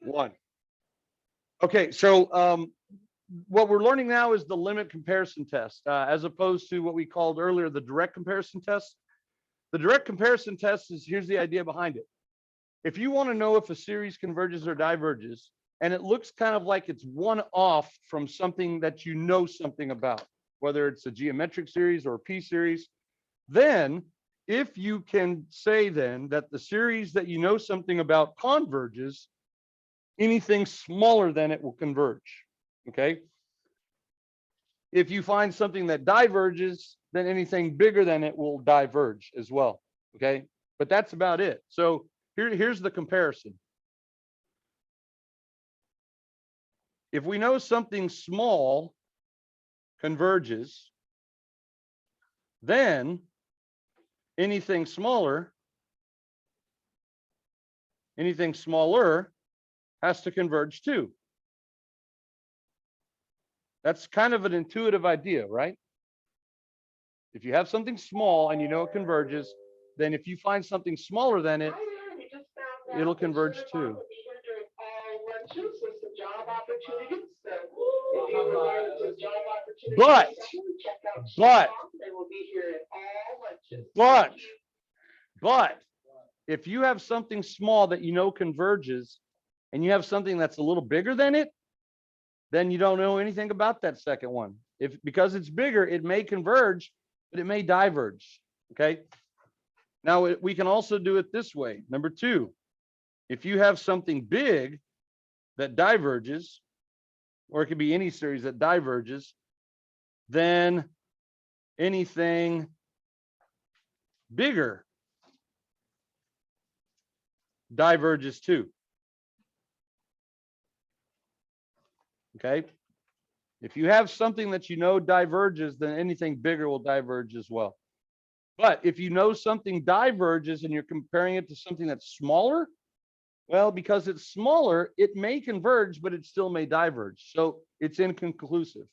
1. Okay, so what we're learning now is the limit comparison test, as opposed to what we called earlier the direct comparison test. The direct comparison test is, here's the idea behind it. If you want to know if a series converges or diverges, and it looks kind of like it's one off from something that you know something about, whether it's a geometric series or a P series, then if you can say then that the series that you know something about converges, anything smaller than it will converge. Okay. If you find something that diverges, then anything bigger than it will diverge as well. Okay. But that's about it. So here's the comparison. If we know something small converges, then anything smaller has to converge too. That's kind of an intuitive idea, right? If you have something small and you know it converges, then if you find something smaller than it, it'll converge too. But if you have something small that you know converges and you have something that's a little bigger than it, then you don't know anything about that second one. Because it's bigger, it may converge, but it may diverge. Okay. Now we can also do it this way. Number 2, if you have something big that diverges, or it could be any series that diverges, then anything bigger diverges too. Okay. If you have something that you know diverges, then anything bigger will diverge as well. But if you know something diverges and you're comparing it to something that's smaller, well, because it's smaller, it may converge, but it still may diverge. So it's inconclusive.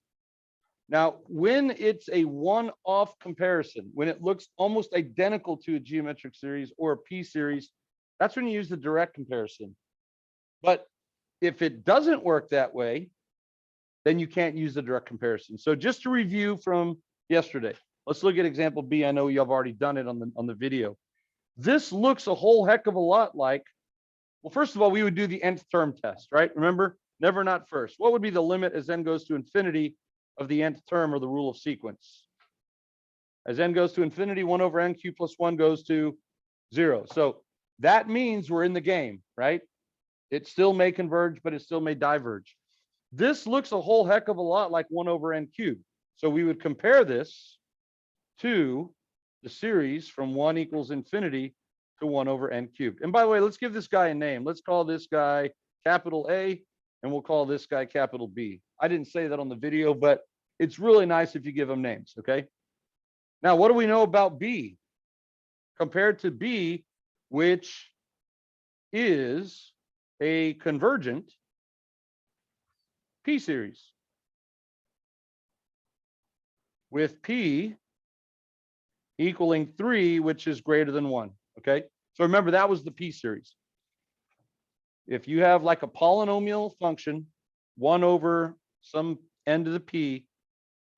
Now, when it's a one-off comparison, when it looks almost identical to a geometric series or a P series, that's when you use the direct comparison. But if it doesn't work that way, then you can't use the direct comparison. So just to review from yesterday, let's look at example B. I know you've already done it on the video. This looks a whole heck of a lot like, well, first of all, we would do the nth term test, right? Remember, never not first. What would be the limit as n goes to infinity of the nth term, or the rule of sequence? As n goes to infinity, 1 over n cubed plus 1 goes to 0. So that means we're in the game, right? It still may converge, but it still may diverge. This looks a whole heck of a lot like 1 over n cubed. So we would compare this to the series from 1 equals infinity to 1 over n cubed. And by the way, let's give this guy a name. Let's call this guy capital A, and we'll call this guy capital B. I didn't say that on the video, but it's really nice if you give them names, okay? Now, what do we know about B? Compared to B, which is a convergent P series, with P equaling 3, which is greater than 1. Okay, so remember that was the P series. If you have like a polynomial function, 1 over some n to the P,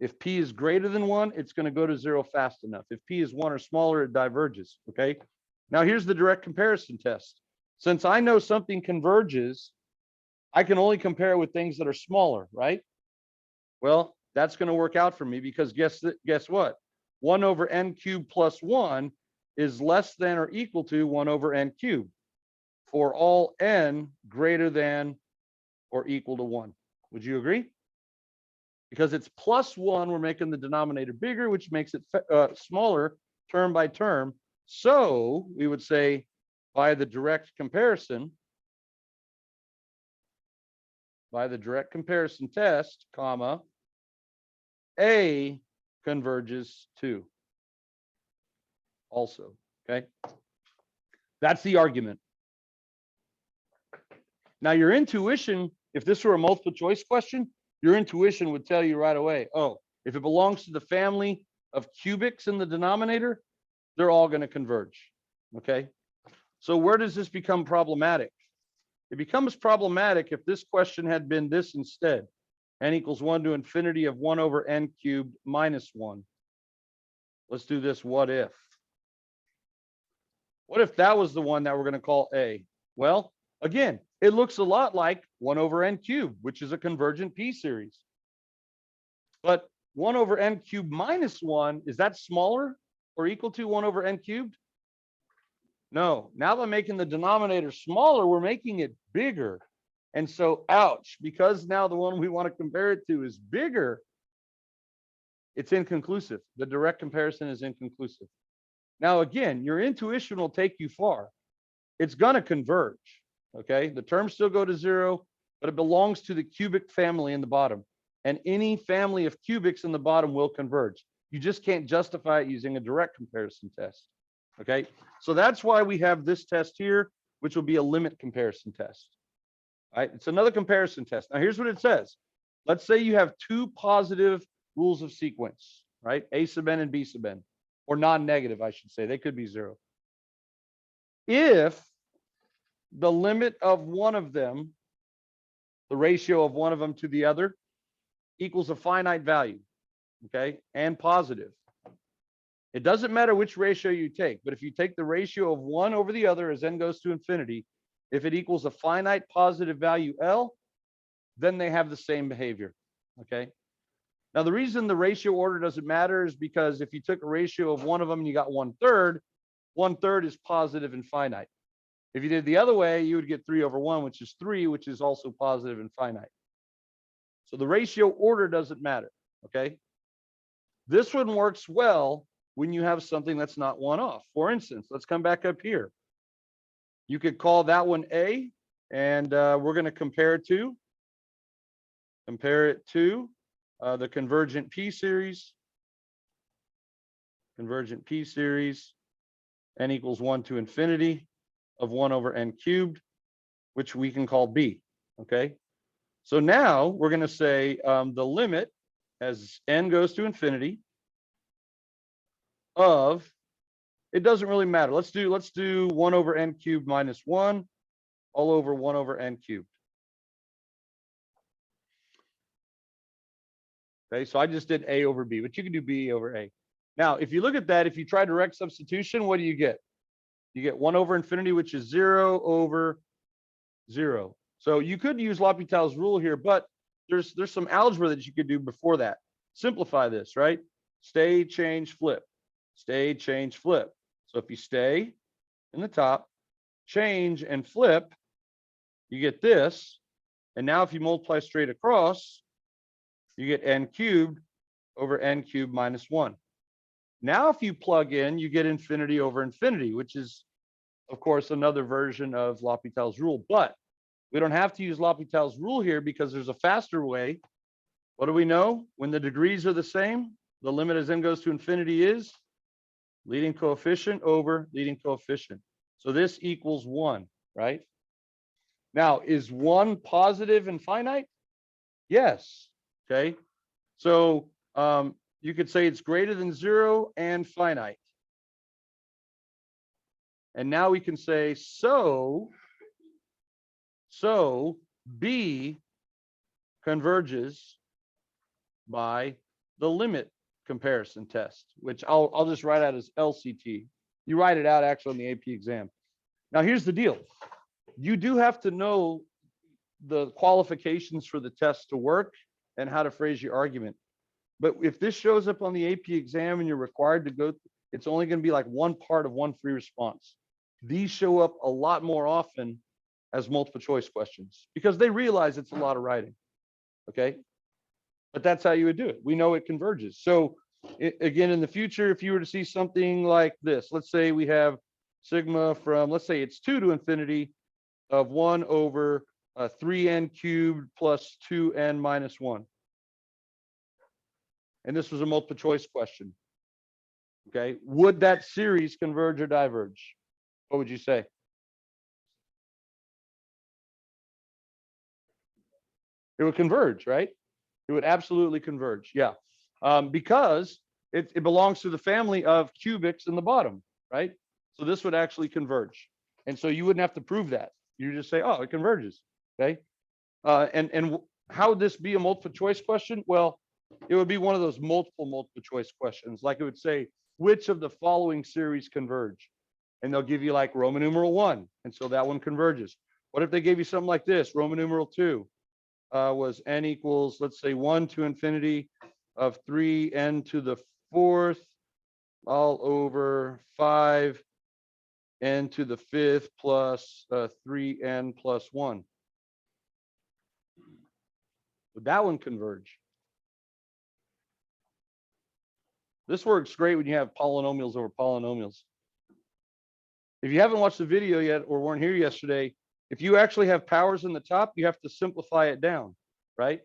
if P is greater than 1, it's going to go to 0 fast enough. If P is 1 or smaller, it diverges. Okay, now here's the direct comparison test. Since I know something converges, I can only compare it with things that are smaller, right? Well, that's going to work out for me because guess what? 1 over n cubed plus 1 is less than or equal to 1 over n cubed for all n greater than or equal to 1. Would you agree? Because it's plus 1, we're making the denominator bigger, which makes it smaller term by term. So we would say by the direct comparison test, comma, A converges too. Also, okay? That's the argument. Now, your intuition, if this were a multiple choice question, your intuition would tell you right away, oh, if it belongs to the family of cubics in the denominator, they're all going to converge, okay? So where does this become problematic? It becomes problematic if this question had been this instead. N equals 1 to infinity of 1 over n cubed minus 1. Let's do this what if. What if that was the one that we're going to call A? Well, again, it looks a lot like 1 over n cubed, which is a convergent P series. But 1 over n cubed minus 1, is that smaller or equal to 1 over n cubed? No. Now by making the denominator smaller, we're making it bigger. And so, ouch, because now the one we want to compare it to is bigger, it's inconclusive. The direct comparison is inconclusive. Now, again, your intuition will take you far. It's going to converge, okay? The terms still go to 0, but it belongs to the cubic family in the bottom. And any family of cubics in the bottom will converge. You just can't justify it using a direct comparison test, okay? So that's why we have this test here, which will be a limit comparison test. All right, it's another comparison test. Now, here's what it says. Let's say you have two positive rules of sequence, right? A sub n and B sub n, or non-negative, I should say. They could be 0. If the limit of one of them, the ratio of one of them to the other, equals a finite value, okay, and positive. It doesn't matter which ratio you take, but if you take the ratio of one over the other as n goes to infinity, if it equals a finite positive value L, then they have the same behavior, okay? Now, the reason the ratio order doesn't matter is because if you took a ratio of one of them and you got 1/3, 1/3 is positive and finite. If you did the other way, you would get 3 over 1, which is 3, which is also positive and finite. So the ratio order doesn't matter, okay? This one works well when you have something that's not one off. For instance, let's come back up here. You could call that one A, and we're going to compare it to the convergent P series. Convergent P series, n equals 1 to infinity of 1 over n cubed, which we can call B, okay? So now we're going to say the limit as n goes to infinity of, it doesn't really matter. Let's do 1 over n cubed minus 1 all over 1 over n cubed. Okay, so I just did A over B, but you can do B over A. Now, if you look at that, if you try direct substitution, what do you get? You get 1 over infinity, which is 0 over 0. So you could use L'Hopital's rule here, but there's some algebra that you could do before that. Simplify this, right? Stay, change, flip. Stay, change, flip. So if you stay in the top, change, and flip, you get this. And now if you multiply straight across, you get n cubed over n cubed minus 1. Now if you plug in, you get infinity over infinity, which is, of course, another version of L'Hopital's rule. But we don't have to use L'Hopital's rule here because there's a faster way. What do we know? When the degrees are the same, the limit as n goes to infinity is leading coefficient over leading coefficient. So this equals 1, right? Now, is 1 positive and finite? Yes. Okay. So you could say it's greater than 0 and finite. And now we can say so B converges by the limit comparison test, which I'll just write out as LCT. You write it out actually on the AP exam. Now here's the deal. You do have to know the qualifications for the test to work and how to phrase your argument. But if this shows up on the AP exam and you're required to go, it's only going to be like one part of one free response. These show up a lot more often as multiple choice questions because they realize it's a lot of writing. Okay. But that's how you would do it. We know it converges. So again, in the future, if you were to see something like this, let's say we have sigma from, let's say it's 2 to infinity of 1 over 3n cubed plus 2n minus 1. And this was a multiple choice question. Okay. Would that series converge or diverge? What would you say? It would converge, right? It would absolutely converge. Yeah. Because it belongs to the family of cubics in the bottom, right? So this would actually converge. And so you wouldn't have to prove that. You just say, oh, it converges. Okay. How would this be a multiple choice question? Well, it would be one of those multiple choice questions. Like it would say, which of the following series converge? And they'll give you like Roman numeral 1. And so that one converges. What if they gave you something like this? Roman numeral 2 was n equals, let's say 1 to infinity of 3n to the 4th all over 5 n to the 5th plus 3n plus 1. Would that one converge? This works great when you have polynomials over polynomials. If you haven't watched the video yet or weren't here yesterday, if you actually have powers in the top, you have to simplify it down, right?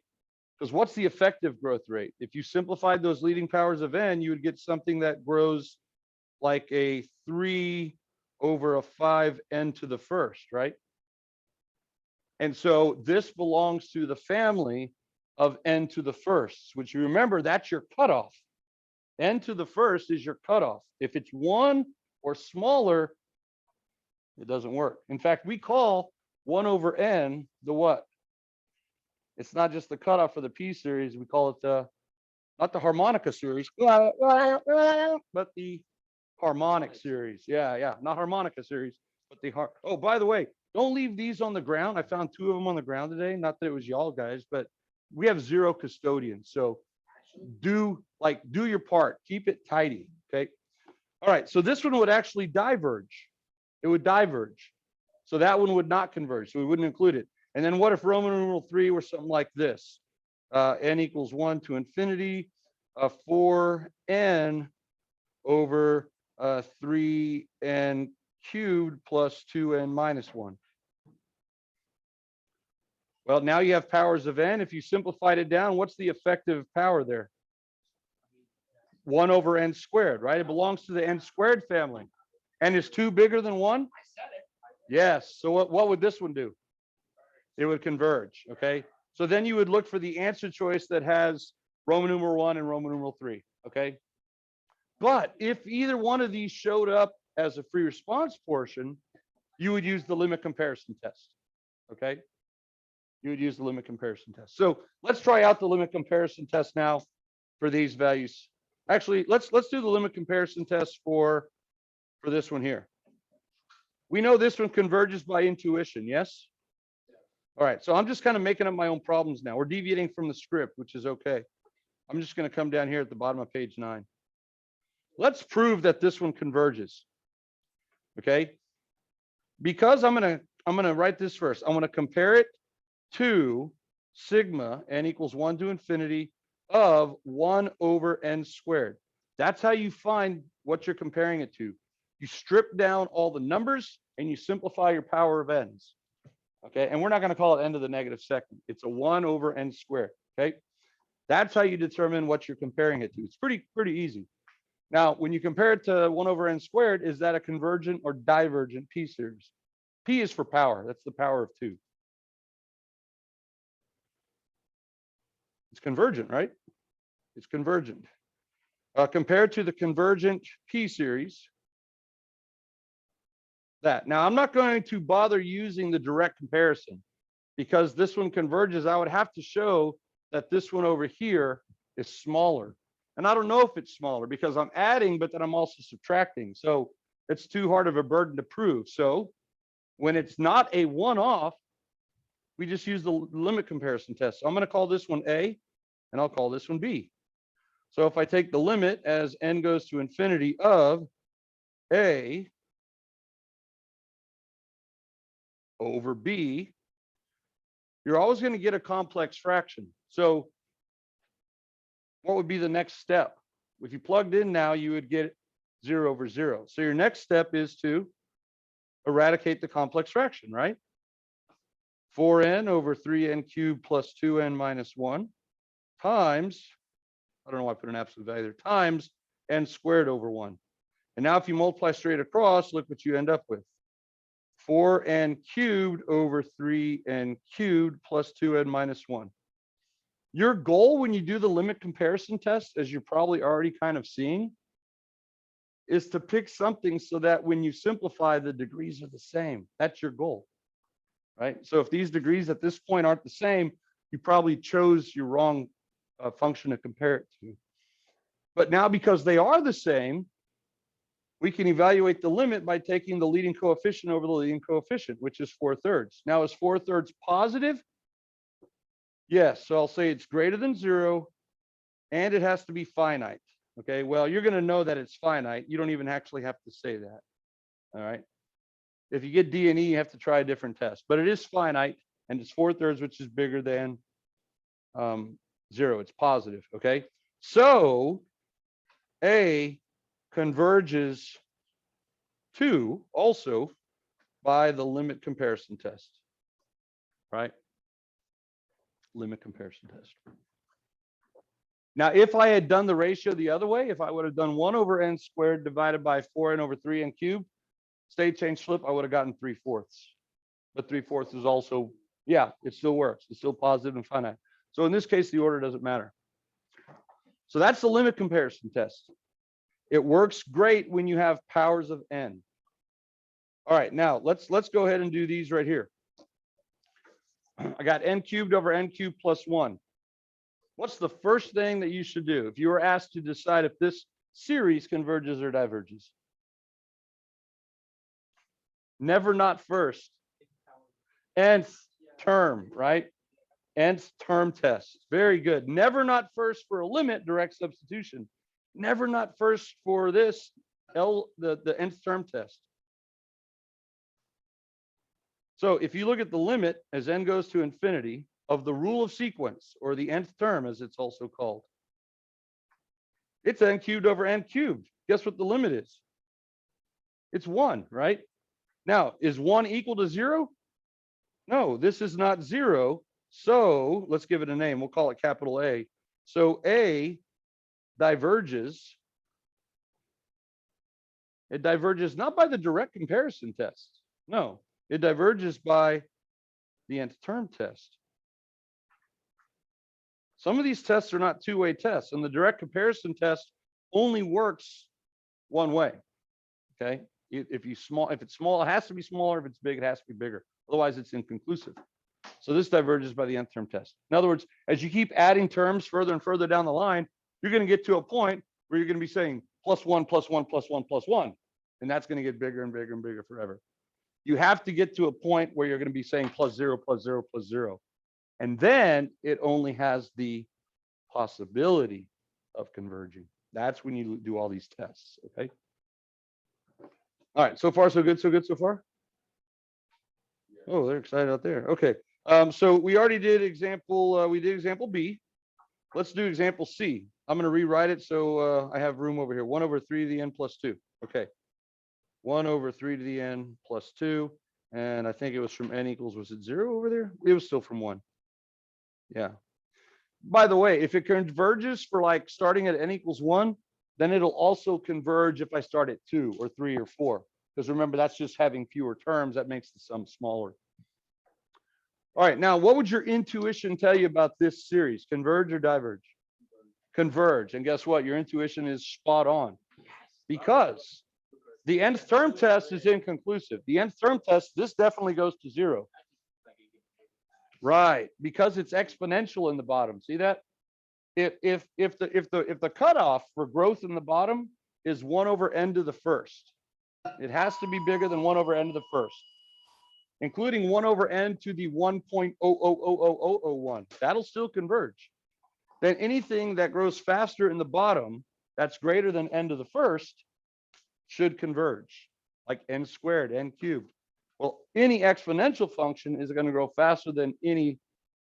Because what's the effective growth rate? If you simplified those leading powers of n, you would get something that grows like a 3 over a 5n to the 1st, right? And so this belongs to the family of n to the 1st, which you remember, that's your cutoff. N to the 1st is your cutoff. If it's 1 or smaller, it doesn't work. In fact, we call 1 over n the what? It's not just the cutoff for the p series. We call it the, not the harmonica series, but the harmonic series. Yeah, not harmonica series, but the oh, by the way, don't leave these on the ground. I found 2 of them on the ground today. Not that it was y'all guys, but we have 0 custodians. So do your part. Keep it tidy. Okay. All right. So this one would actually diverge. It would diverge. So that one would not converge. So we wouldn't include it. And then what if Roman numeral 3 were something like this? N equals 1 to infinity of 4n over 3n cubed plus 2n minus 1. Well, now you have powers of n. If you simplified it down, what's the effective power there? 1 over n squared, right? It belongs to the n squared family. And is 2 bigger than 1? I said it. Yes. So what would this one do? It would converge, okay? So then you would look for the answer choice that has Roman numeral 1 and Roman numeral 3, okay? But if either one of these showed up as a free response portion, you would use the limit comparison test, okay? You would use the limit comparison test. So let's try out the limit comparison test now for these values. Actually, let's do the limit comparison test for this one here. We know this one converges by intuition, yes? All right, so I'm just kind of making up my own problems now. We're deviating from the script, which is okay. I'm just going to come down here at the bottom of page 9. Let's prove that this one converges. Okay? Because I'm going to write this first. I'm going to compare it to sigma n equals 1 to infinity of 1 over n squared. That's how you find what you're comparing it to. You strip down all the numbers and you simplify your power of n's. Okay, and we're not going to call it n to the negative second. It's a 1 over n squared. Okay, that's how you determine what you're comparing it to. It's pretty easy. Now, when you compare it to 1 over n squared, is that a convergent or divergent p series? P is for power. That's the power of 2. It's convergent, right? It's convergent. Compared to the convergent p series, that. Now, I'm not going to bother using the direct comparison because this one converges. I would have to show that this one over here is smaller. And I don't know if it's smaller because I'm adding, but then I'm also subtracting. So it's too hard of a burden to prove. So when it's not a one-off, we just use the limit comparison test. So I'm going to call this one A, and I'll call this one B. So if I take the limit as n goes to infinity of A over B, you're always going to get a complex fraction. So what would be the next step? If you plugged in now, you would get 0 over 0. So your next step is to eradicate the complex fraction, right? 4n over 3n cubed plus 2n minus 1 times, I don't know why I put an absolute value there, times n squared over 1. And now if you multiply straight across, look what you end up with. 4n cubed over 3n cubed plus 2n minus 1. Your goal when you do the limit comparison test, as you're probably already kind of seeing, is to pick something so that when you simplify, the degrees are the same. That's your goal. right? So if these degrees at this point aren't the same, you probably chose your wrong function to compare it to. But now because they are the same, we can evaluate the limit by taking the leading coefficient over the leading coefficient, which is 4/3. Now, is 4/3 positive? Yes, so I'll say it's greater than 0, and it has to be finite. Okay, well, you're going to know that it's finite. You don't even actually have to say that. All right. If you get D and E, you have to try a different test, but it is finite, and it's 4/3, which is bigger than 0. It's positive. Okay, so A converges to also by the limit comparison test, right? Limit comparison test. Now, if I had done the ratio the other way, if I would have done 1 over n squared divided by 4n over 3n cubed, state change flip, I would have gotten 3/4. But 3/4 is also, yeah, it still works. It's still positive and finite. So in this case, the order doesn't matter. So that's the limit comparison test. It works great when you have powers of n. All right, now let's go ahead and do these right here. I got n cubed over n cubed plus 1. What's the first thing that you should do if you were asked to decide if this series converges or diverges? Never not first. Nth term, right? Nth term test. Very good. Never not first for a limit, direct substitution. Never not first for this, the nth term test. So if you look at the limit as n goes to infinity of the rule of sequence, or the nth term as it's also called, it's n cubed over n cubed. Guess what the limit is? It's 1, right? Now, is 1 equal to 0? No, this is not 0. So let's give it a name. We'll call it capital A. So A diverges. It diverges not by the direct comparison test. No, it diverges by the nth term test. Some of these tests are not two-way tests, and the direct comparison test only works one way. Okay, if it's small, it has to be smaller. If it's big, it has to be bigger. Otherwise, it's inconclusive. So this diverges by the nth term test. In other words, as you keep adding terms further and further down the line, you're going to get to a point where you're going to be saying plus 1, plus 1, plus 1, plus 1. And that's going to get bigger and bigger and bigger forever. You have to get to a point where you're going to be saying plus 0, plus 0, plus 0. And then it only has the possibility of converging. That's when you do all these tests, okay? All right, so far so good, so good so far? Oh, they're excited out there. Okay, so we already did example, we did example B. Let's do example C. I'm going to rewrite it so I have room over here. 1 over 3 to the n plus 2. Okay, 1 over 3 to the n plus 2. And I think it was from n equals, was it 0 over there? It was still from 1. Yeah. By the way, if it converges for like starting at n equals 1, then it'll also converge if I start at 2 or 3 or 4. Because remember, that's just having fewer terms. That makes the sum smaller. All right, now what would your intuition tell you about this series? Converge or diverge? Converge. And guess what? Your intuition is spot on. Because the nth term test is inconclusive. The nth term test, this definitely goes to 0. Right, because it's exponential in the bottom. See that? If the cutoff for growth in the bottom is 1 over n to the first, it has to be bigger than 1 over n to the first, including 1 over n to the 1.000001. That'll still converge. Then anything that grows faster in the bottom that's greater than n to the first should converge, like n squared, n cubed. Well, any exponential function is going to grow faster than any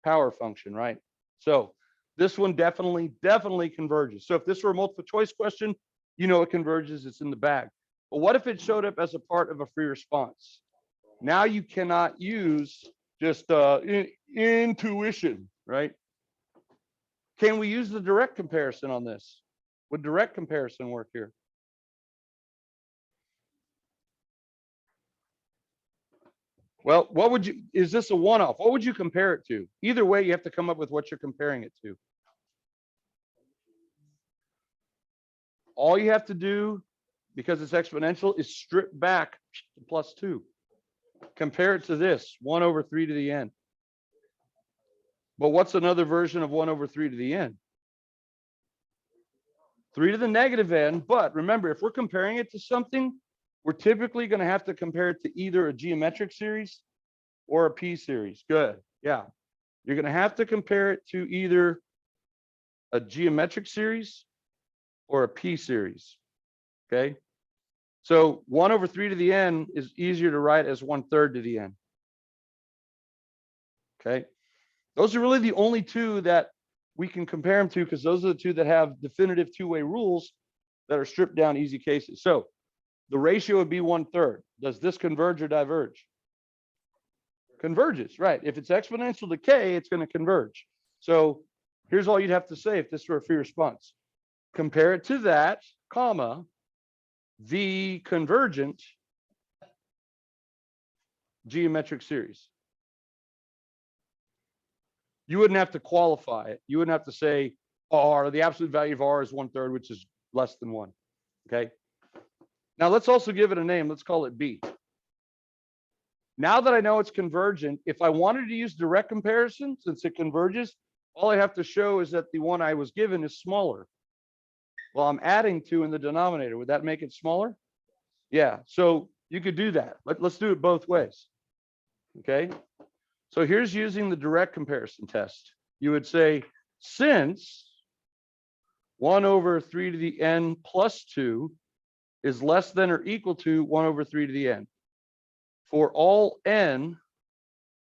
power function, right? So this one definitely converges. So if this were a multiple choice question, you know it converges, it's in the bag. But what if it showed up as a part of a free response? Now you cannot use just intuition, right? Can we use the direct comparison on this? Would direct comparison work here? Well, what would you, is this a one-off? What would you compare it to? Either way, you have to come up with what you're comparing it to. All you have to do, because it's exponential, is strip back to plus 2. Compare it to this, 1 over 3 to the n. But what's another version of 1 over 3 to the n? 3 to the negative n. But remember, if we're comparing it to something, we're typically going to have to compare it to either a geometric series or a p series. Good. Yeah. You're going to have to compare it to either a geometric series or a p series. Okay. So 1 over 3 to the n is easier to write as 1/3 to the n. Okay. Those are really the only two that we can compare them to, because those are the two that have definitive two-way rules that are stripped down easy cases. So the ratio would be 1/3. Does this converge or diverge? Converges, right? If it's exponential decay, it's going to converge. So here's all you'd have to say if this were a free response. Compare it to that, comma, the convergent geometric series. You wouldn't have to qualify it. You wouldn't have to say R, the absolute value of R is 1/3, which is less than 1. Okay. Now let's also give it a name. Let's call it B. Now that I know it's convergent, if I wanted to use direct comparison, since it converges, all I have to show is that the one I was given is smaller. Well, I'm adding 2 in the denominator. Would that make it smaller? Yeah. So you could do that. Let's do it both ways. Okay. So here's using the direct comparison test. You would say, since 1 over 3 to the n plus 2 is less than or equal to 1 over 3 to the n, for all n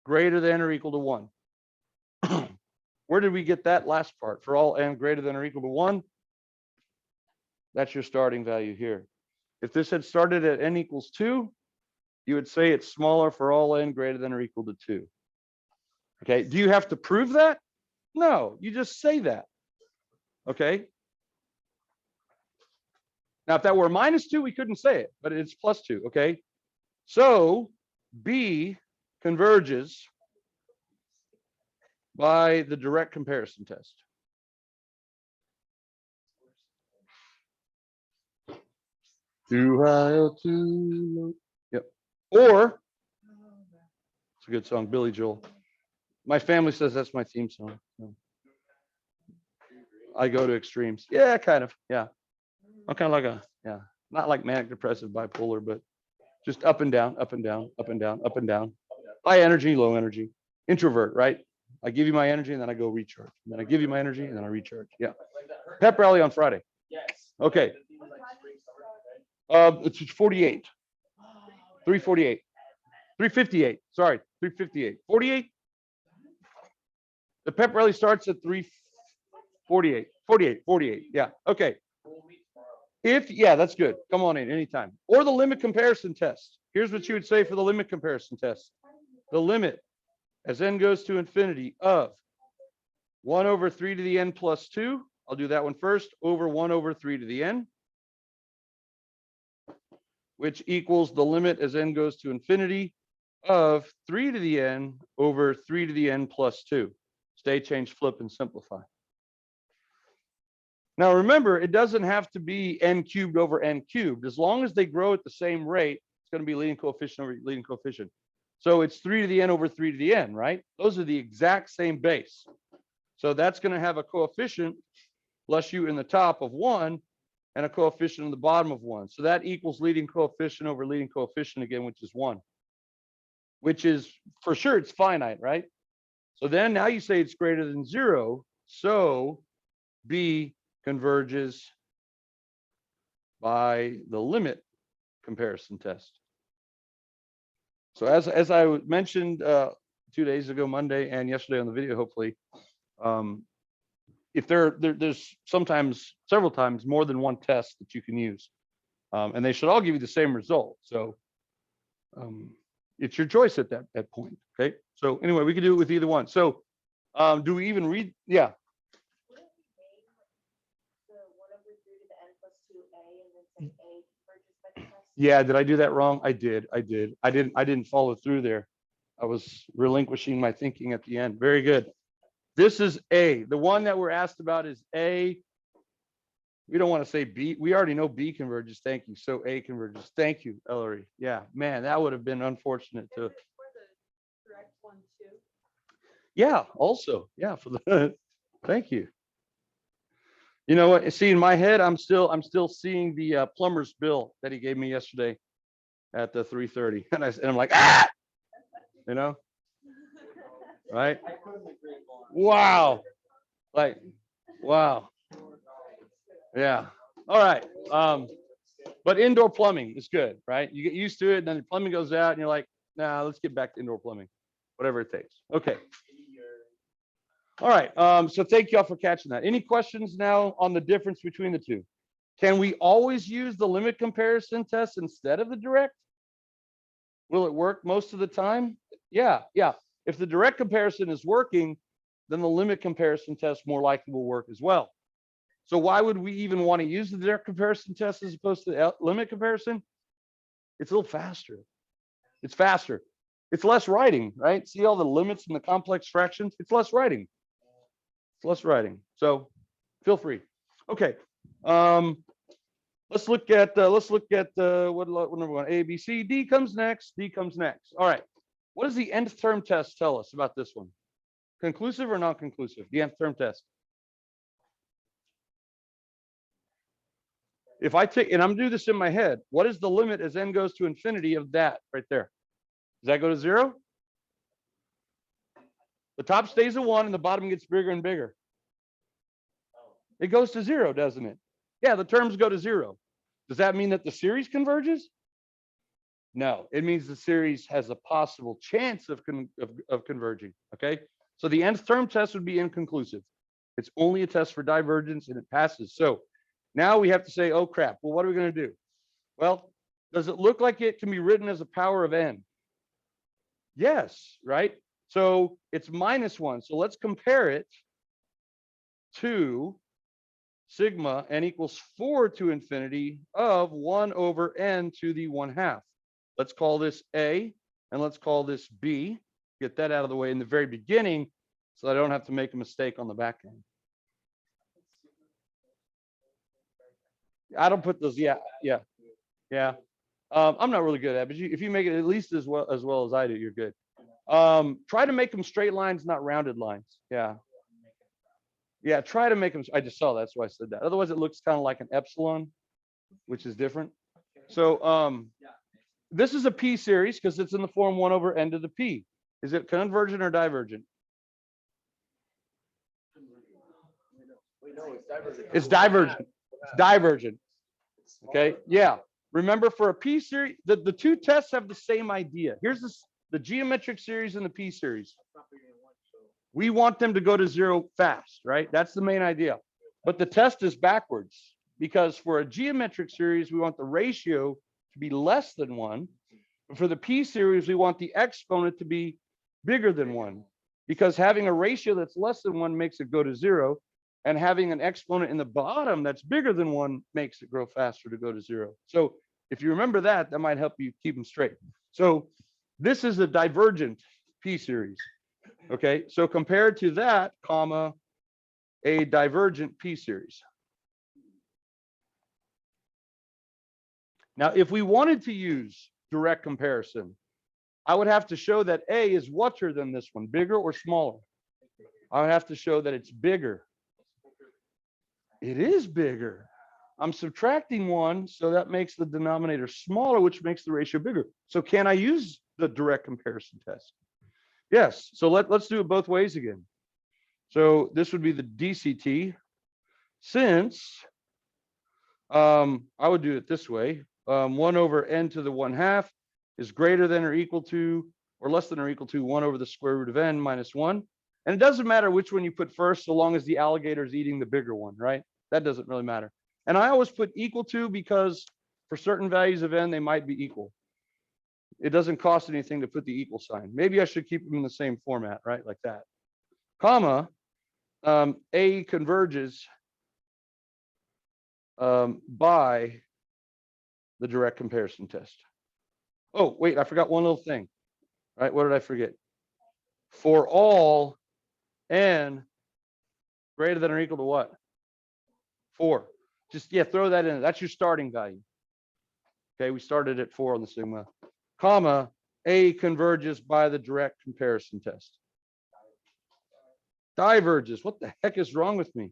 greater than or equal to 1. Where did we get that last part? For all n greater than or equal to 1, that's your starting value here. If this had started at n equals 2, you would say it's smaller for all n greater than or equal to 2. Okay, do you have to prove that? No, you just say that. Okay. Now, if that were -2, we couldn't say it, but it's +2. Okay. So B converges by the direct comparison test. Too high or too low. Yep. Or it's a good song, Billy Joel. My family says that's my theme song. So I go to extremes. Yeah, kind of. Yeah. I'm kind of like not like manic depressive bipolar, but just up and down, up and down, up and down, up and down. High energy, low energy. Introvert, right? I give you my energy and then I go recharge. And then I give you my energy and then I recharge. Yeah. Pep rally on Friday. Yes. Okay. It's 48. 348. 358. Sorry, 358. 48. The pep rally starts at 348. 48. Yeah. Okay. Yeah, that's good. Come on in anytime. Or the limit comparison test. Here's what you would say for the limit comparison test. The limit as n goes to infinity of 1 over 3 to the n plus 2. I'll do that one first. Over 1 over 3 to the n, which equals the limit as n goes to infinity of 3 to the n over 3 to the n plus 2. Stay, change, flip, and simplify. Now remember, it doesn't have to be n cubed over n cubed. As long as they grow at the same rate, it's going to be leading coefficient over leading coefficient. So it's 3 to the n over 3 to the n, right? Those are the exact same base. So that's going to have a coefficient, bless you, in the top of 1 and a coefficient in the bottom of 1. So that equals leading coefficient over leading coefficient again, which is 1, which is for sure it's finite, right? So then now you say it's greater than 0. So B converges by the limit comparison test. So as I mentioned 2 days ago, Monday, and yesterday on the video, hopefully, if there's sometimes, several times, more than one test that you can use, and they should all give you the same result. So it's your choice at that point. Okay. So anyway, we can do it with either one. So do we even read? Yeah. Yeah, did I do that wrong? I did. I didn't follow through there. I was relinquishing my thinking at the end. Very good. This is A. The one that we're asked about is A, We don't want to say B. We already know B converges. Thank you. So A converges. Thank you, Ellery. Yeah, man, that would have been unfortunate to. Yeah, also. Yeah, for the thank you. You know what? See, in my head, I'm still seeing the plumber's bill that he gave me yesterday at the 3:30. And I'm like, ah, you know, right? Wow. Like, wow. Yeah. All right. But indoor plumbing is good, right? You get used to it, and then the plumbing goes out, and you're like, nah, let's get back to indoor plumbing, whatever it takes. Okay. All right. So thank you all for catching that. Any questions now on the difference between the two? Can we always use the limit comparison test instead of the direct? Will it work most of the time? Yeah, yeah. If the direct comparison is working, then the limit comparison test more likely will work as well. So why would we even want to use the direct comparison test as opposed to the limit comparison? It's a little faster. It's faster. It's less writing, right? See all the limits and the complex fractions? It's less writing. It's less writing. So feel free. Okay. Let's look at what number one? A, B, C, D comes next. D comes next. All right. What does the nth term test tell us about this one? Conclusive or non-conclusive? The nth term test. If I take, and I'm doing this in my head, what is the limit as n goes to infinity of that right there? Does that go to 0? The top stays at 1 and the bottom gets bigger and bigger. It goes to 0, doesn't it? Yeah, the terms go to 0. Does that mean that the series converges? No, it means the series has a possible chance of converging. Okay, so the nth term test would be inconclusive. It's only a test for divergence and it passes. So now we have to say, oh crap, well, what are we going to do? Well, does it look like it can be written as a power of n? Yes, right? So it's -1. So let's compare it to sigma n equals 4 to infinity of 1 over n to the 1/2. Let's call this A and let's call this B. Get that out of the way in the very beginning so I don't have to make a mistake on the back end. I don't put those. Yeah. I'm not really good at it, but if you make it at least as well as I do, you're good. Try to make them straight lines, not rounded lines. Yeah, try to make them. I just saw that, that's why I said that. Otherwise, it looks kind of like an epsilon, which is different. So this is a P series because it's in the form 1 over n to the P. Is it convergent or divergent? It's divergent. It's divergent. Okay. Yeah. Remember, for a P series, the two tests have the same idea. Here's the geometric series and the P series. We want them to go to 0 fast, right? That's the main idea. But the test is backwards because for a geometric series, we want the ratio to be less than 1. But for the P series, we want the exponent to be bigger than 1 because having a ratio that's less than 1 makes it go to 0. And having an exponent in the bottom that's bigger than 1 makes it grow faster to go to 0. So if you remember that, that might help you keep them straight. So this is a divergent P series. Okay, so compared to that, comma, a divergent P series. Now, if we wanted to use direct comparison, I would have to show that A is whatter than this one, bigger or smaller? I would have to show that it's bigger. It is bigger. I'm subtracting 1, so that makes the denominator smaller, which makes the ratio bigger. So can I use the direct comparison test? Yes. So let's do it both ways again. So this would be the DCT. Since I would do it this way, 1 over n to the 1/2 is greater than or equal to, or less than or equal to 1 over the square root of n minus 1. And it doesn't matter which one you put first, so long as the alligator is eating the bigger one, right? That doesn't really matter. And I always put equal to because for certain values of n, they might be equal. It doesn't cost anything to put the equal sign. Maybe I should keep them in the same format, right? Like that. Comma, A converges by the direct comparison test. Oh, wait, I forgot one little thing. Right? What did I forget? For all n greater than or equal to what? 4. Just, yeah, throw that in. That's your starting value. Okay, we started at 4 on the sigma, comma, A converges by the direct comparison test. Diverges. What the heck is wrong with me?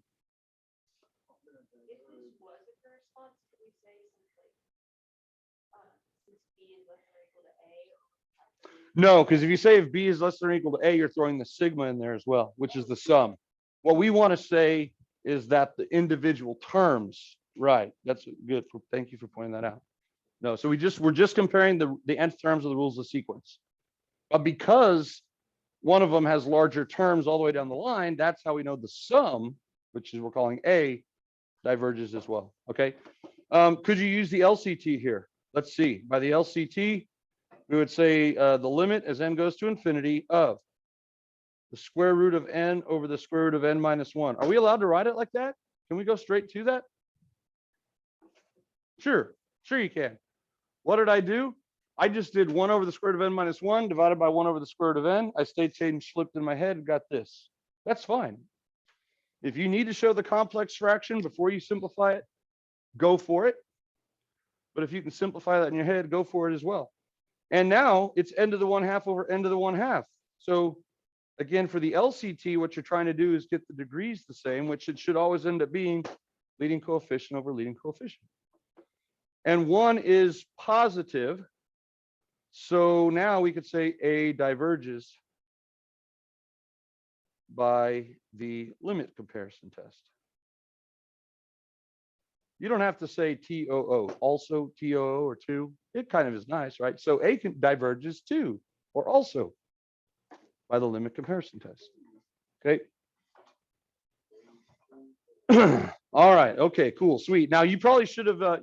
No, because if you say if B is less than or equal to A, you're throwing the sigma in there as well, which is the sum. What we want to say is that the individual terms, right? That's good. Thank you for pointing that out. No, so we're just comparing the nth terms of the rules of sequence. But because one of them has larger terms all the way down the line, that's how we know the sum, which is we're calling A, diverges as well. Okay. Could you use the LCT here? Let's see. By the LCT, we would say the limit as n goes to infinity of the square root of n over the square root of n minus 1. Are we allowed to write it like that? Can we go straight to that? Sure you can. What did I do? I just did 1 over the square root of n minus 1 divided by 1 over the square root of n. I stayed changed, slipped in my head, and got this. That's fine. If you need to show the complex fraction before you simplify it, go for it. But if you can simplify that in your head, go for it as well. And now it's n to the 1/2 over n to the 1/2. So again, for the LCT, what you're trying to do is get the degrees the same, which it should always end up being leading coefficient over leading coefficient. And 1 is positive. So now we could say A diverges by the limit comparison test. You don't have to say TOO, also TOO or 2. It kind of is nice, right? So A diverges too, or also by the limit comparison test. Okay. All right. Okay, cool, sweet. Now you probably should have,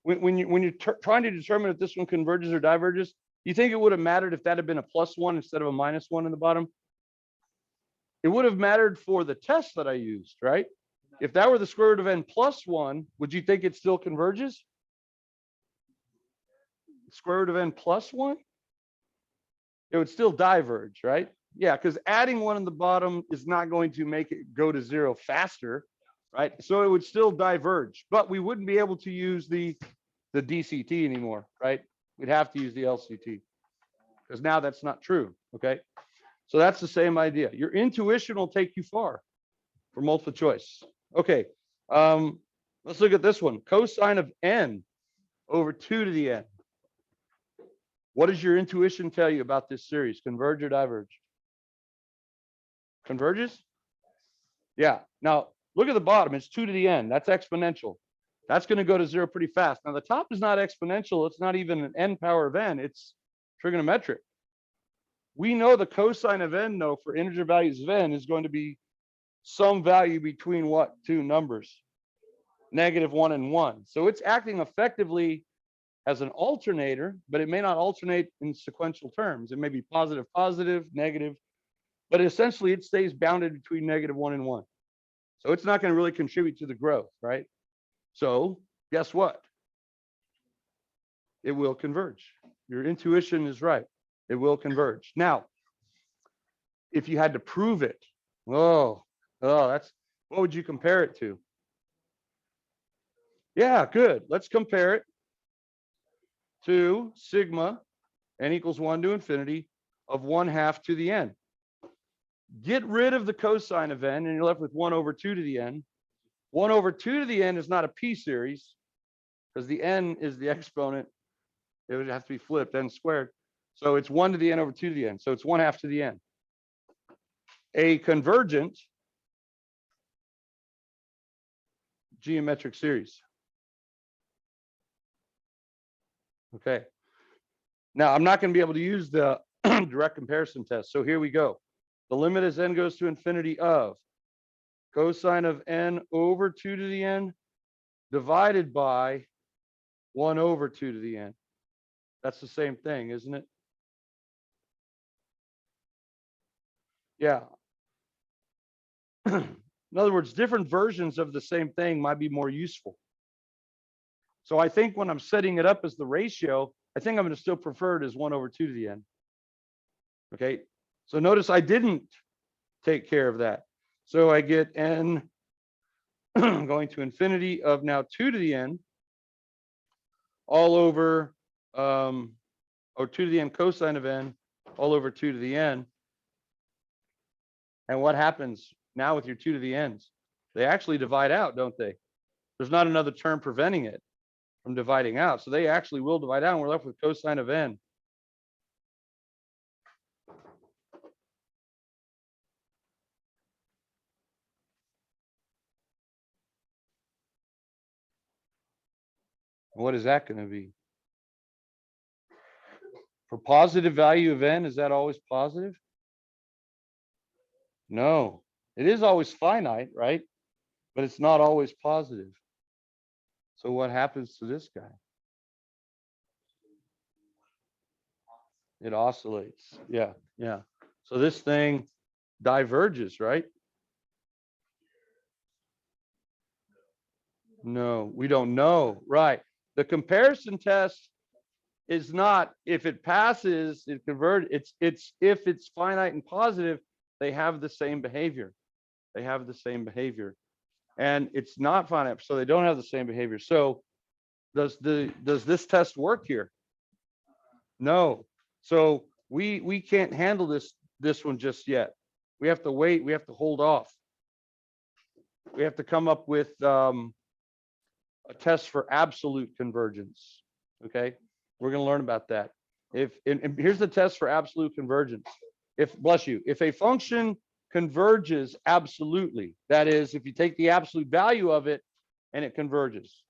when you're trying to determine if this one converges or diverges, you think it would have mattered if that had been a +1 instead of a -1 in the bottom? It would have mattered for the test that I used, right? If that were the square root of n plus 1, would you think it still converges? Square root of n plus 1? It would still diverge, right? Yeah, because adding 1 in the bottom is not going to make it go to 0 faster, right? So it would still diverge, but we wouldn't be able to use the DCT anymore, right? We'd have to use the LCT because now that's not true, okay? So that's the same idea. Your intuition will take you far for multiple choice. Okay, let's look at this one. Cosine of n over 2 to the n. What does your intuition tell you about this series? Converge or diverge? Converges? Yeah. Now, look at the bottom. It's 2 to the n. That's exponential. That's going to go to 0 pretty fast. Now, the top is not exponential. It's not even an n power of n. It's trigonometric. We know the cosine of n, though, for integer values of n is going to be some value between what? Two numbers? -1 and 1. So it's acting effectively as an alternator, but it may not alternate in sequential terms. It may be positive, positive, negative, but essentially it stays bounded between -1 and 1. So it's not going to really contribute to the growth, right? So guess what? It will converge. Your intuition is right. It will converge. Now, if you had to prove it, that's, what would you compare it to? Yeah, good. Let's compare it to sigma n equals 1 to infinity of 1/2 to the n. Get rid of the cosine of n and you're left with 1 over 2 to the n. 1 over 2 to the n is not a p series because the n is the exponent. It would have to be flipped, n squared. So it's 1 to the n over 2 to the n. So it's 1/2 to the n. A convergent geometric series. Okay. Now I'm not going to be able to use the direct comparison test. So here we go. The limit as n goes to infinity of cosine of n over 2 to the n divided by 1 over 2 to the n. That's the same thing, isn't it? Yeah. In other words, different versions of the same thing might be more useful. So I think when I'm setting it up as the ratio, I think I'm going to still prefer it as 1 over 2 to the n. Okay. So notice I didn't take care of that. So I get n going to infinity of now 2 to the n all over, or 2 to the n cosine of n all over 2 to the n. And what happens now with your 2 to the n's? They actually divide out, don't they? There's not another term preventing it from dividing out. So they actually will divide out, and we're left with cosine of n. What is that going to be? For positive value of n, is that always positive? No, it is always finite, right? But it's not always positive. So what happens to this guy? It oscillates. Yeah, yeah. So this thing diverges, right? No, we don't know. Right. The comparison test is not if it passes, it converts. It's if it's finite and positive, they have the same behavior. They have the same behavior. And it's not finite, so they don't have the same behavior. So does this test work here? No. So we can't handle this one just yet. We have to wait. We have to hold off. We have to come up with a test for absolute convergence. Okay, we're going to learn about that. And here's the test for absolute convergence. If, bless you, if a function converges absolutely, that is, if you take the absolute value of it and it converges,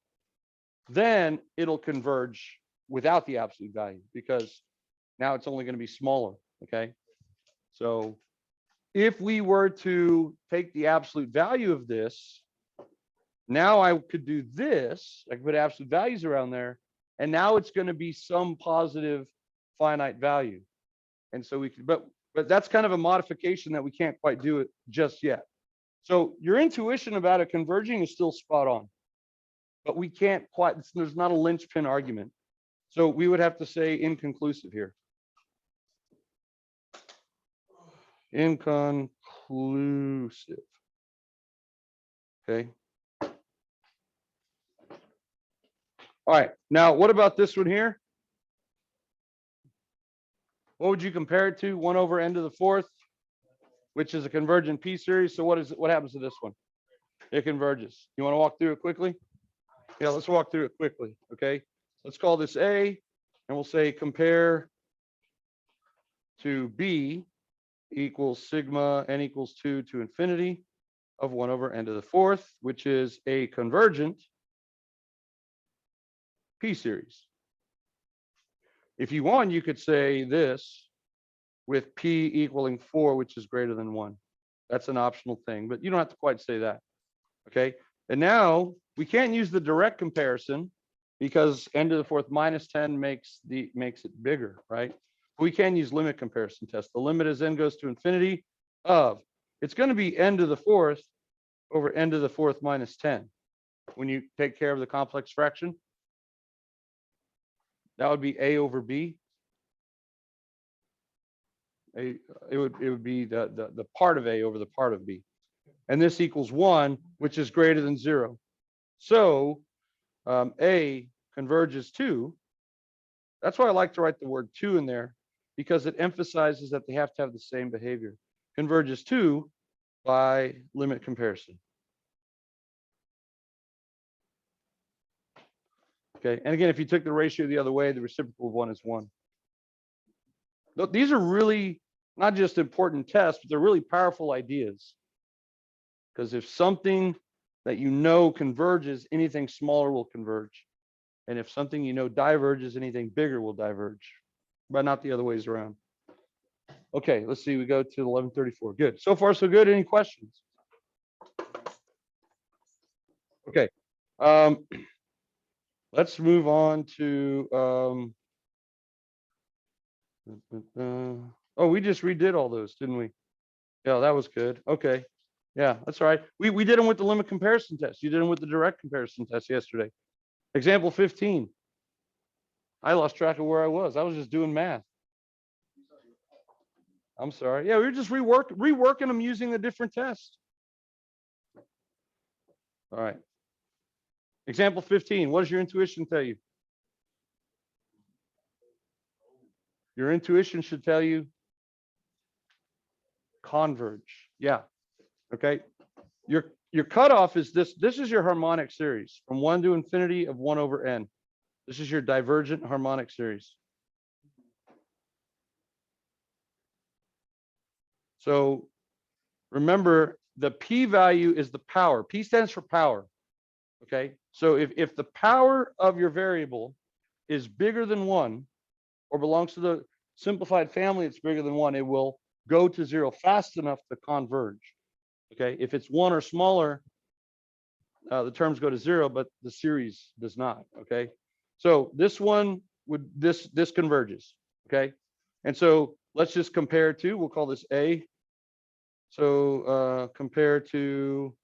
then it'll converge without the absolute value, because now it's only going to be smaller. Okay, so if we were to take the absolute value of this, now I could do this. I could put absolute values around there, and now it's going to be some positive finite value. And so we could, but that's kind of a modification that we can't quite do it just yet. So your intuition about it converging is still spot on, but we can't quite, there's not a linchpin argument. So we would have to say inconclusive here. Inconclusive. Okay. All right. Now, what about this one here? What would you compare it to? 1 over n to the 4th, which is a convergent P series. So what happens to this one? It converges. You want to walk through it quickly? Yeah, let's walk through it quickly. Okay. Let's call this A, and we'll say compare to B equals sigma n equals 2 to infinity of 1 over n to the 4th, which is a convergent P series. If you want, you could say this with P equaling 4, which is greater than 1. That's an optional thing, but you don't have to quite say that. Okay. And now we can't use the direct comparison because n to the 4th minus 10 makes it bigger, right? We can use limit comparison test. The limit as n goes to infinity of, it's going to be n to the 4th over n to the 4th minus 10. When you take care of the complex fraction, that would be a over b. It would be the part of a over the part of b. And this equals 1, which is greater than 0. So a converges 2. That's why I like to write the word 2 in there, because it emphasizes that they have to have the same behavior. Converges 2 by limit comparison. Okay, and again, if you took the ratio the other way, the reciprocal of 1 is 1. These are really not just important tests, but they're really powerful ideas. Because if something that you know converges, anything smaller will converge. And if something you know diverges, anything bigger will diverge, but not the other ways around. Okay, let's see, we go to 1134. Good. So far, so good. Any questions? Okay. Let's move on to, oh, we just redid all those, didn't we? Yeah, that was good. Okay. Yeah, that's all right. We did them with the limit comparison test. You did them with the direct comparison test yesterday. Example 15. I lost track of where I was. I was just doing math. I'm sorry. Yeah, we were just reworking them using the different tests. All right. Example 15. What does your intuition tell you? Your intuition should tell you converge. Yeah. Okay. Your cutoff is this. This is your harmonic series from 1 to infinity of 1 over n. This is your divergent harmonic series. So remember, the p value is the power. P stands for power. Okay. So if the power of your variable is bigger than 1 or belongs to the simplified family, it's bigger than 1, it will go to 0 fast enough to converge. Okay. If it's 1 or smaller, the terms go to 0, but the series does not. Okay. So this one would, this converges. Okay. And so let's just compare to, we'll call this A. So compare to,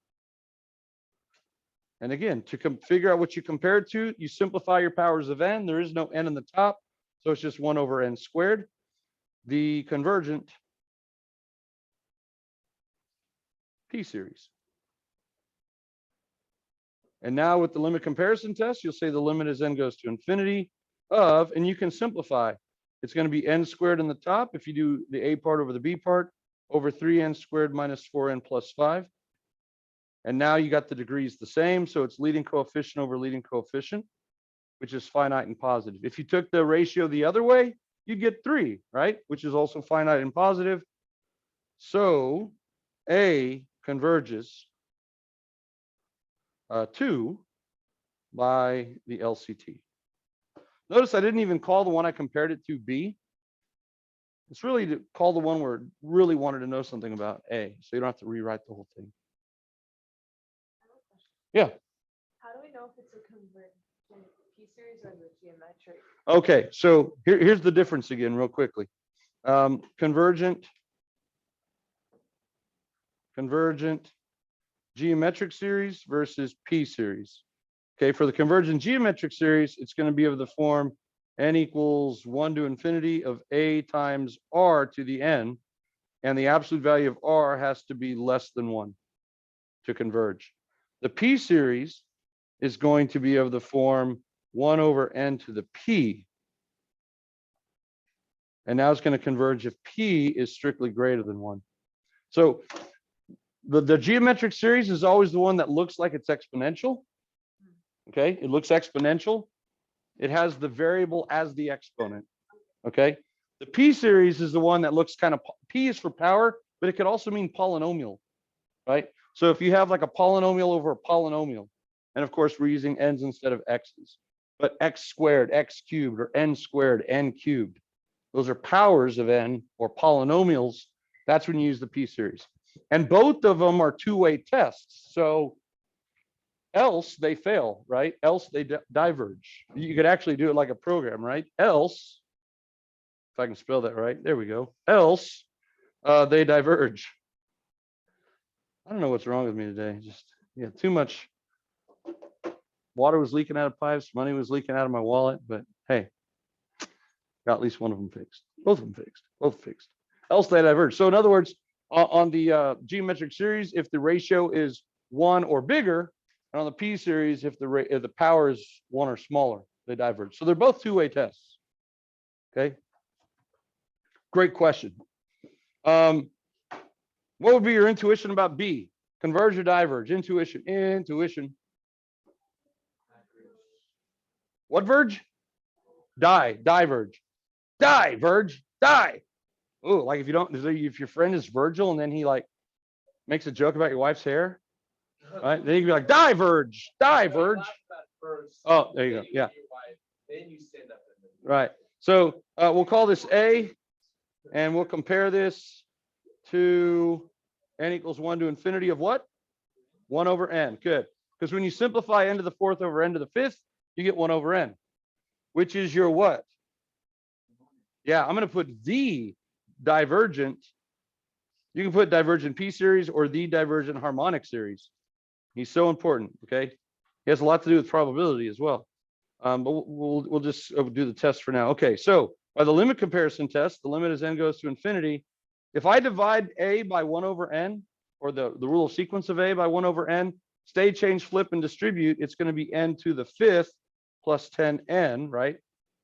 and again, to figure out what you compare it to, you simplify your powers of n. There is no n in the top, so it's just 1 over n squared. The convergent p series. And now with the limit comparison test, you'll say the limit as n goes to infinity of, and you can simplify. It's going to be n squared in the top if you do the a part over the b part, over 3n squared minus 4n plus 5. And now you got the degrees the same, so it's leading coefficient over leading coefficient, which is finite and positive. If you took the ratio the other way, you'd get 3, right? Which is also finite and positive. So A converges 2 by the LCT. Notice I didn't even call the one I compared it to B. It's really to call the one where I really wanted to know something about A, so you don't have to rewrite the whole thing. Yeah. How do we know if it's a convergent P series or the geometric? Okay, so here's the difference again, real quickly. Convergent geometric series versus P series. Okay, for the convergent geometric series, it's going to be of the form n equals 1 to infinity of a times r to the n, and the absolute value of r has to be less than 1 to converge. The P series is going to be of the form 1 over n to the p. And now it's going to converge if p is strictly greater than 1. So the geometric series is always the one that looks like it's exponential. Okay, it looks exponential. It has the variable as the exponent. Okay, the P series is the one that looks kind of, P is for power, but it could also mean polynomial, right? So if you have like a polynomial over a polynomial, and of course we're using n's instead of x's, but x squared, x cubed, or n squared, n cubed, those are powers of n or polynomials. That's when you use the P series. And both of them are two-way tests. So else they fail, right? Else they diverge. You could actually do it like a program, right? Else, if I can spell that right, there we go. Else they diverge. I don't know what's wrong with me today. Just, yeah, too much. Water was leaking out of pipes, money was leaking out of my wallet, but hey, got at least one of them fixed. Both of them fixed. Both fixed. Else they diverge. So in other words, on the geometric series, if the ratio is 1 or bigger, and on the P series, if the power is 1 or smaller, they diverge. So they're both two-way tests. Okay. Great question. What would be your intuition about B? Converge or diverge? Intuition. What verge? Diverge. Die. Oh, like if you don't, if your friend is Virgil and then he like makes a joke about your wife's hair, right? Then you can be like, diverge. Oh, there you go. Yeah. Then you stand up. Right. So we'll call this A, and we'll compare this to n equals 1 to infinity of what? 1 over n. Good. Because when you simplify n to the 4th over n to the 5th, you get 1 over n, which is your what? Yeah, I'm going to put the divergent. You can put divergent P series or the divergent harmonic series. He's so important. Okay. He has a lot to do with probability as well. But we'll just do the test for now. Okay. So by the limit comparison test, the limit as n goes to infinity. If I divide a by 1 over n, or the rule of sequence of a by 1 over n, state change, flip, and distribute, it's going to be n to the 5th plus 10n, right?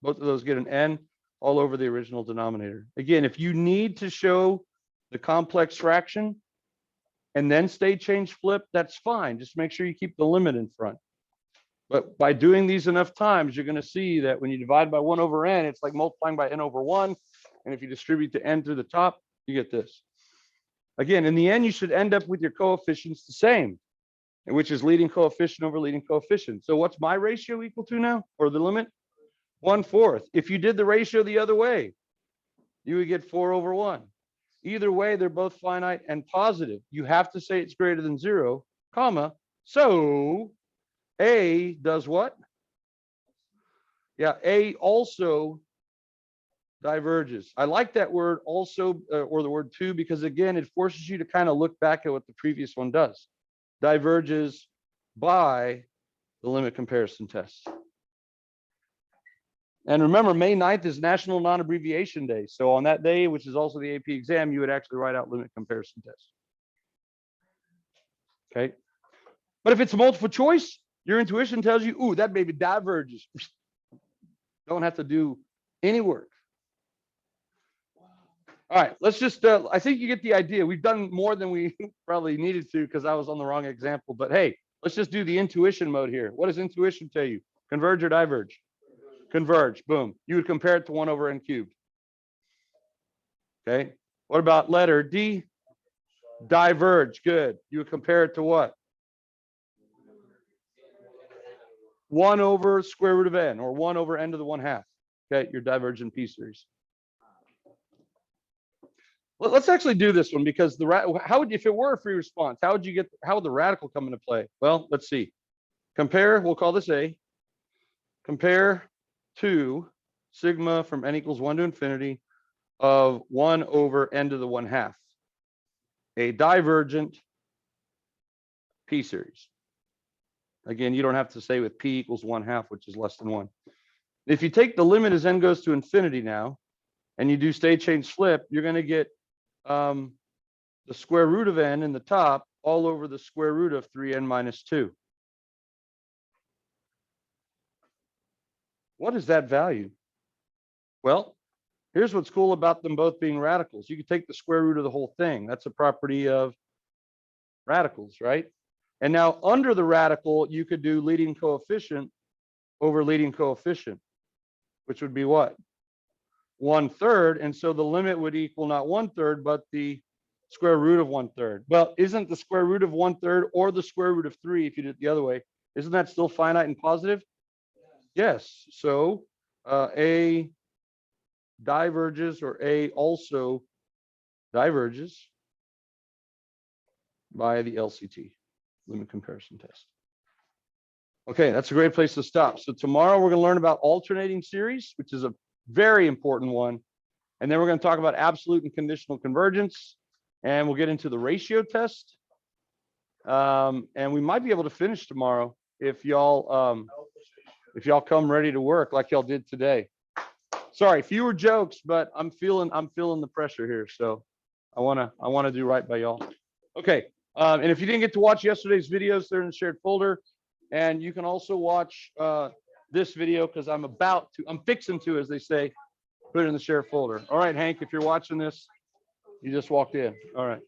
Both of those get an n all over the original denominator. Again, if you need to show the complex fraction and then state change flip, that's fine. Just make sure you keep the limit in front. But by doing these enough times, you're going to see that when you divide by 1 over n, it's like multiplying by n over 1. And if you distribute the n to the top, you get this. Again, in the end, you should end up with your coefficients the same, which is leading coefficient over leading coefficient. So what's my ratio equal to now, or the limit? 1/4. If you did the ratio the other way, you would get 4 over 1. Either way, they're both finite and positive. You have to say it's greater than 0, comma. So A does what? Yeah, A also diverges. I like that word also, or the word to, because again, it forces you to kind of look back at what the previous one does. Diverges by the limit comparison test. And remember, May 9th is National Non-Abbreviation Day. So on that day, which is also the AP exam, you would actually write out limit comparison test. Okay. But if it's a multiple choice, your intuition tells you, ooh, that baby diverges. Don't have to do any work. All right, let's just, I think you get the idea. We've done more than we probably needed to because I was on the wrong example. But hey, let's just do the intuition mode here. What does intuition tell you? Converge or diverge? Converge, boom. You would compare it to 1 over n cubed. Okay. What about letter D? Diverge, good. You would compare it to what? 1 over square root of n, or 1 over n to the 1/2. Okay, your divergent P series. Let's actually do this one because how would, if it were a free response, how would the radical come into play? Well, let's see. Compare, we'll call this A. Compare to sigma from n equals 1 to infinity of 1 over n to the 1/2. A divergent P series. Again, you don't have to say with P equals 1/2, which is less than 1. If you take the limit as n goes to infinity now, and you do state change flip, you're going to get the square root of n in the top all over the square root of 3n minus 2. What is that value? Well, here's what's cool about them both being radicals. You can take the square root of the whole thing. That's a property of radicals, right? And now under the radical, you could do leading coefficient over leading coefficient, which would be what? 1/3. And so the limit would equal not 1/3, but the square root of 1/3. Well, isn't the square root of 1/3 or the square root of 3, if you did it the other way, isn't that still finite and positive? Yes. So A diverges, or A also diverges by the LCT, limit comparison test. Okay, that's a great place to stop. So tomorrow we're going to learn about alternating series, which is a very important one. And then we're going to talk about absolute and conditional convergence. And we'll get into the ratio test. And we might be able to finish tomorrow if y'all come ready to work like y'all did today. Sorry, fewer jokes, but I'm feeling the pressure here. So I wanna do right by y'all. Okay. And if you didn't get to watch yesterday's videos, they're in the shared folder. And you can also watch this video because I'm fixing to, as they say, put it in the shared folder. All right, Hank, if you're watching this, you just walked in. All right.